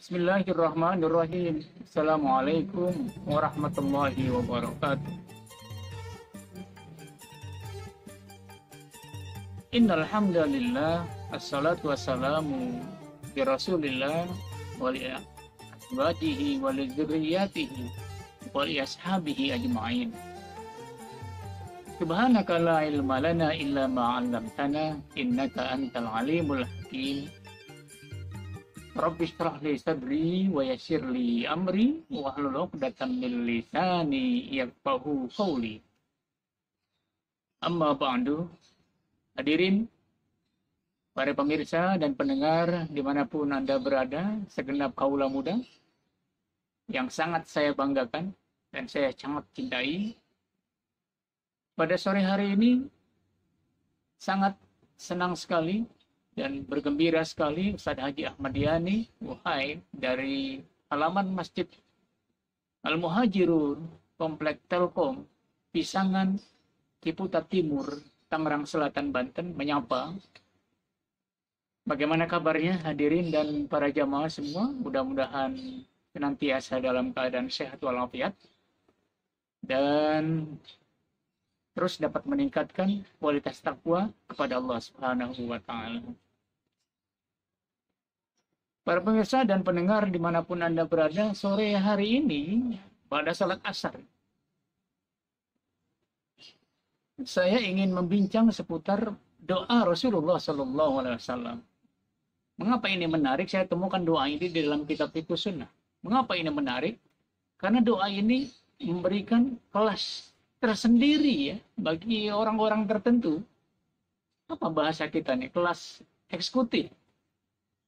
Bismillahirrahmanirrahim. Assalamualaikum warahmatullahi wabarakatuh. Innal hamdalillah, assalatu wassalamu bi Rasulillah wa li azwajihi wa li dzurriyyatihi wa li ashabihi ajma'in. Subhanaka la ilma lana illa ma 'allamtana innaka antal alimul hakim. Rabbi shrah li sadri wa yassir li amri wahlul 'uqdatam min lisani yafqahu qawli. Amma ba'du. Hadirin, para pemirsa dan pendengar dimanapun Anda berada, segenap kaula muda yang sangat saya banggakan dan saya sangat cintai. Pada sore hari ini sangat senang sekali dan bergembira sekali Ustaz Haji Ahmad Yani Wahai dari halaman Masjid Al-Muhajirun, Komplek Telkom, Pisangan, Ciputat Timur, Tangerang Selatan, Banten, menyapa. Bagaimana kabarnya hadirin dan para jamaah semua? Mudah-mudahan senantiasa dalam keadaan sehat walafiat dan terus dapat meningkatkan kualitas takwa kepada Allah Subhanahu wa Ta'ala. Para pemirsa dan pendengar dimanapun Anda berada, sore hari ini pada salat asar saya ingin membincang seputar doa Rasulullah Sallallahu Alaihi Wasallam. Mengapa ini menarik? Saya temukan doa ini di dalam kitab Fiqh Sunnah. Mengapa ini menarik? Karena doa ini memberikan kelas tersendiri ya bagi orang-orang tertentu. Apa bahasa kita nih? Kelas eksekutif.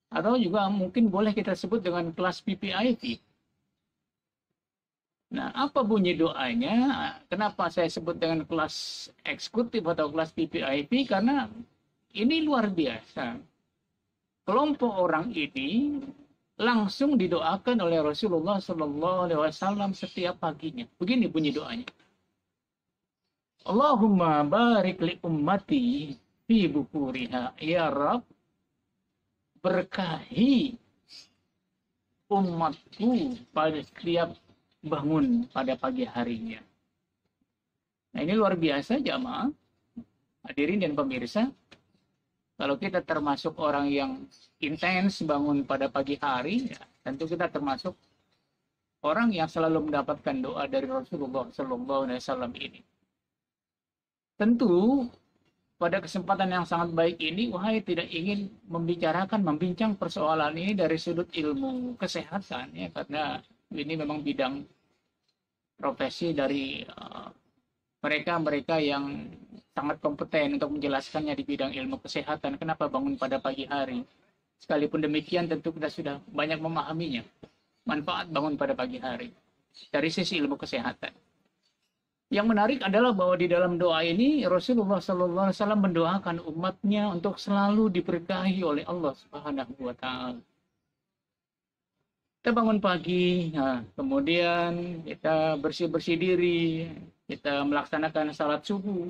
Atau juga mungkin boleh kita sebut dengan kelas PPIP. Nah, apa bunyi doanya? Kenapa saya sebut dengan kelas eksekutif atau kelas PPIP? Karena ini luar biasa. Kelompok orang ini langsung didoakan oleh Rasulullah SAW setiap paginya. Begini bunyi doanya. Allahumma barik li ummati fi bukuriha. Ya Rabb, berkahi umatku pada setiap bangun pada pagi harinya. Nah, ini luar biasa jamaah, hadirin dan pemirsa. Kalau kita termasuk orang yang intens bangun pada pagi hari, ya, tentu kita termasuk orang yang selalu mendapatkan doa dari Rasulullah SAW ini. Tentu pada kesempatan yang sangat baik ini, Wahai tidak ingin membincang persoalan ini dari sudut ilmu kesehatan, ya, karena ini memang bidang profesi dari mereka-mereka yang sangat kompeten untuk menjelaskannya di bidang ilmu kesehatan. Kenapa bangun pada pagi hari? Sekalipun demikian, tentu kita sudah banyak memahaminya. Manfaat bangun pada pagi hari dari sisi ilmu kesehatan. Yang menarik adalah bahwa di dalam doa ini Rasulullah SAW mendoakan umatnya untuk selalu diberkahi oleh Allah Subhanahu wa Ta'ala. Kita bangun pagi, nah, kemudian kita bersih-bersih diri, kita melaksanakan salat subuh.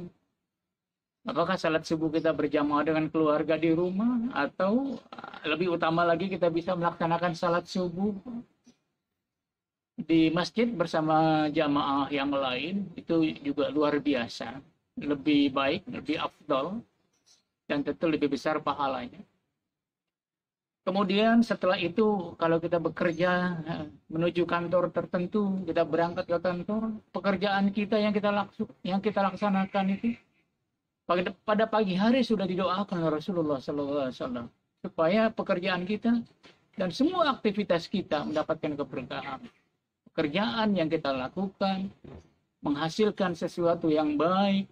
Apakah salat subuh kita berjamaah dengan keluarga di rumah, atau lebih utama lagi kita bisa melaksanakan salat subuh di masjid bersama jamaah yang lain, itu juga luar biasa. Lebih baik, lebih afdal, dan tentu lebih besar pahalanya. Kemudian setelah itu kalau kita bekerja menuju kantor tertentu, kita berangkat ke kantor, pekerjaan kita yang kita laksanakan itu pada pagi hari sudah didoakan oleh Rasulullah SAW supaya pekerjaan kita dan semua aktivitas kita mendapatkan keberkahan. Pekerjaan yang kita lakukan menghasilkan sesuatu yang baik.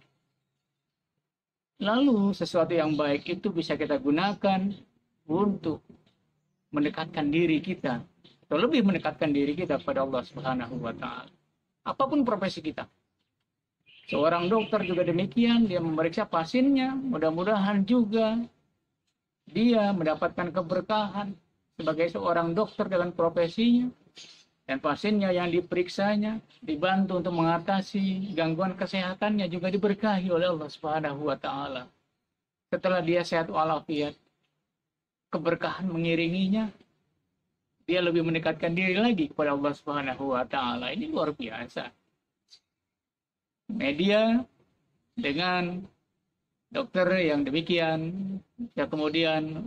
Lalu sesuatu yang baik itu bisa kita gunakan untuk mendekatkan diri kita, atau lebih mendekatkan diri kita kepada Allah Subhanahu wa Ta'ala. Apapun profesi kita. Seorang dokter juga demikian, dia memeriksa pasiennya, mudah-mudahan juga dia mendapatkan keberkahan sebagai seorang dokter dengan profesinya, dan pasiennya yang diperiksanya dibantu untuk mengatasi gangguan kesehatannya juga diberkahi oleh Allah Subhanahu wa Ta'ala. Setelah dia sehat walafiat, keberkahan mengiringinya, Dia lebih mendekatkan diri lagi kepada Allah Subhanahu wa taala. Ini luar biasa. Media dengan dokter yang demikian, ya kemudian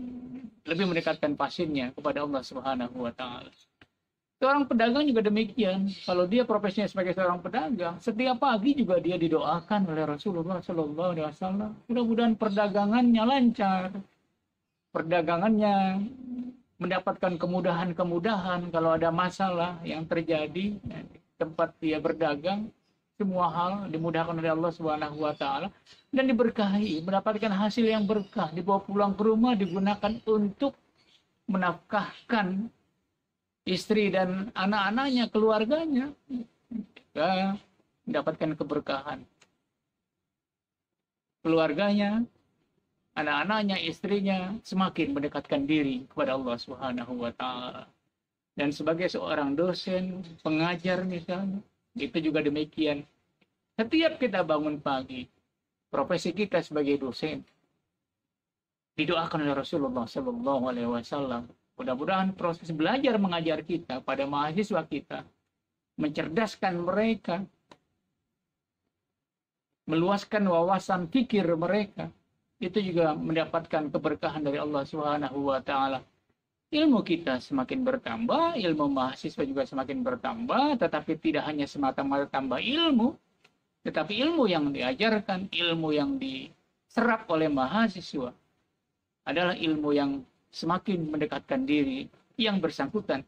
lebih mendekatkan pasiennya kepada Allah Subhanahu wa taala. Seorang pedagang juga demikian. Kalau dia profesinya sebagai seorang pedagang, setiap pagi juga dia didoakan oleh Rasulullah Shallallahu Alaihi Wasallam. Mudah-mudahan perdagangannya lancar, perdagangannya mendapatkan kemudahan-kemudahan kalau ada masalah yang terjadi tempat dia berdagang, semua hal dimudahkan oleh Allah Subhanahu wa taala dan diberkahi, mendapatkan hasil yang berkah, dibawa pulang ke rumah digunakan untuk menafkahkan istri dan anak-anaknya, keluarganya, ya, mendapatkan keberkahan. Keluarganya, anak-anaknya, istrinya semakin mendekatkan diri kepada Allah Subhanahu wa taala. Dan sebagai seorang dosen, pengajar misalnya, itu juga demikian. Setiap kita bangun pagi, profesi kita sebagai dosen didoakan oleh Rasulullah Sallallahu Alaihi Wasallam. Mudah-mudahan proses belajar mengajar kita pada mahasiswa kita mencerdaskan mereka, meluaskan wawasan fikir mereka, itu juga mendapatkan keberkahan dari Allah Subhanahu wa taala. Ilmu kita semakin bertambah, ilmu mahasiswa juga semakin bertambah, tetapi tidak hanya semata-mata tambah ilmu, tetapi ilmu yang diajarkan, ilmu yang diserap oleh mahasiswa adalah ilmu yang semakin mendekatkan diri yang bersangkutan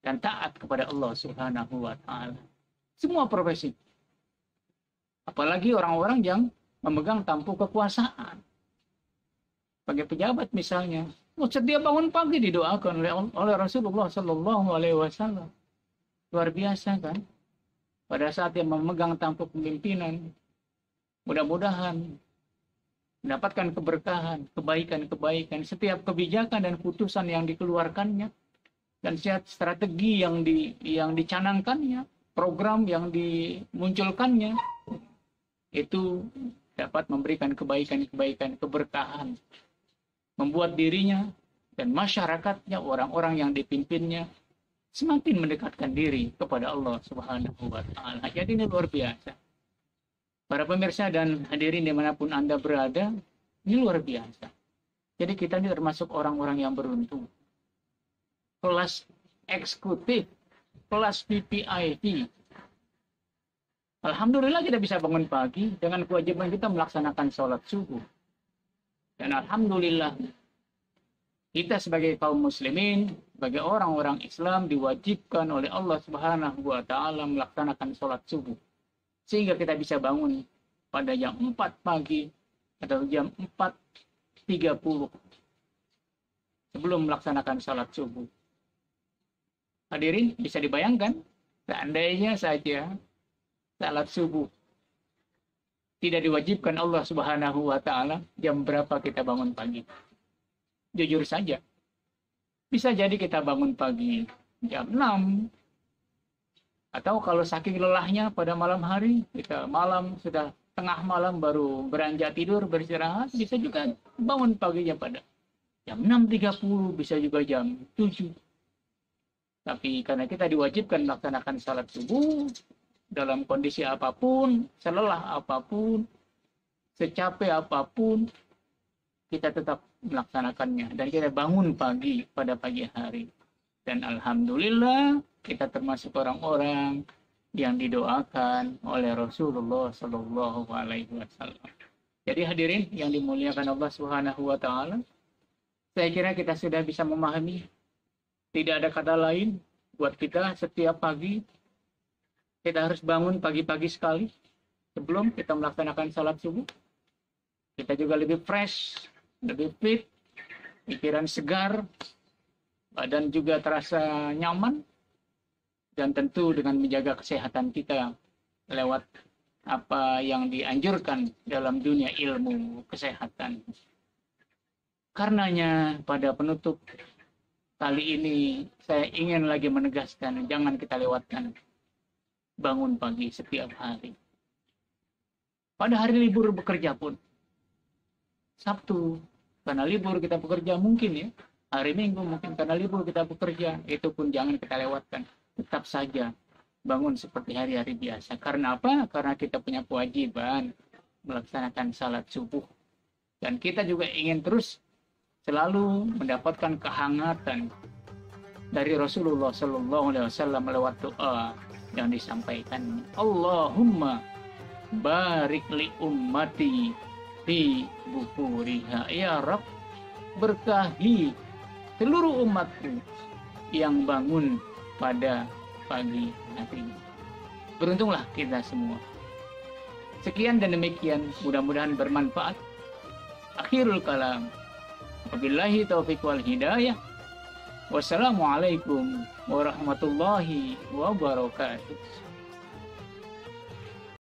dan taat kepada Allah Subhanahu wa taala. Semua profesi. Apalagi orang-orang yang memegang tampuk kekuasaan. Sebagai pejabat misalnya, setiap bangun pagi didoakan oleh Rasulullah Sallallahu Alaihi Wasallam. Luar biasa kan? Pada saat dia memegang tampuk kepemimpinan, mudah-mudahan mendapatkan keberkahan, kebaikan-kebaikan, setiap kebijakan dan putusan yang dikeluarkannya, dan setiap strategi yang dicanangkannya, program yang dimunculkannya, itu dapat memberikan kebaikan-kebaikan, keberkahan, membuat dirinya dan masyarakatnya, orang-orang yang dipimpinnya, semakin mendekatkan diri kepada Allah Subhanahu wa taala. Jadi ini luar biasa. Para pemirsa dan hadirin dimanapun Anda berada, ini luar biasa. Jadi kita ini termasuk orang-orang yang beruntung. Kelas eksekutif, kelas VVIP. Alhamdulillah kita bisa bangun pagi dengan kewajiban kita melaksanakan sholat subuh. Dan alhamdulillah kita sebagai kaum muslimin, sebagai orang-orang Islam diwajibkan oleh Allah Subhanahu wa taala melaksanakan sholat subuh. Sehingga kita bisa bangun pada jam 4 pagi atau jam 4.30 sebelum melaksanakan sholat subuh. Hadirin, bisa dibayangkan seandainya saja sholat subuh tidak diwajibkan Allah Subhanahu wa taala, jam berapa kita bangun pagi? Jujur saja, bisa jadi kita bangun pagi jam 6. Atau kalau saking lelahnya pada malam hari, kita malam sudah tengah malam baru beranjak tidur, beristirahat, bisa juga bangun paginya pada jam 6.30, bisa juga jam 7. Tapi karena kita diwajibkan melaksanakan salat subuh, dalam kondisi apapun, selelah apapun, secapek apapun, kita tetap melaksanakannya. Dan kita bangun pagi pada pagi hari. Dan alhamdulillah, kita termasuk orang-orang yang didoakan oleh Rasulullah Sallallahu Alaihi Wasallam. Jadi hadirin yang dimuliakan Allah Subhanahu Wa Taala, saya kira kita sudah bisa memahami. Tidak ada kata lain buat kita setiap pagi. Kita harus bangun pagi-pagi sekali sebelum kita melaksanakan salat subuh. Kita juga lebih fresh, lebih fit, pikiran segar, badan juga terasa nyaman. Dan tentu dengan menjaga kesehatan kita lewat apa yang dianjurkan dalam dunia ilmu kesehatan. Karenanya pada penutup kali ini saya ingin lagi menegaskan, jangan kita lewatkan bangun pagi setiap hari. Pada hari libur bekerja pun, Sabtu, karena libur kita bekerja mungkin ya, Hari Minggu mungkin karena libur kita bekerja, itu pun jangan kita lewatkan. Tetap saja bangun seperti hari-hari biasa. Karena apa? Karena kita punya kewajiban melaksanakan salat subuh. Dan kita juga ingin terus selalu mendapatkan kehangatan dari Rasulullah Sallallahu Alaihi Wasallam lewat doa yang disampaikan. Allahumma barik li ummati fi bukuriha. Ya Rabb, berkahi seluruh umatku yang bangun pada pagi hari. Beruntunglah kita semua. Sekian dan demikian, mudah-mudahan bermanfaat. Akhirul kalam. Wabillahi taufiq wal hidayah. Wassalamualaikum warahmatullahi wabarakatuh.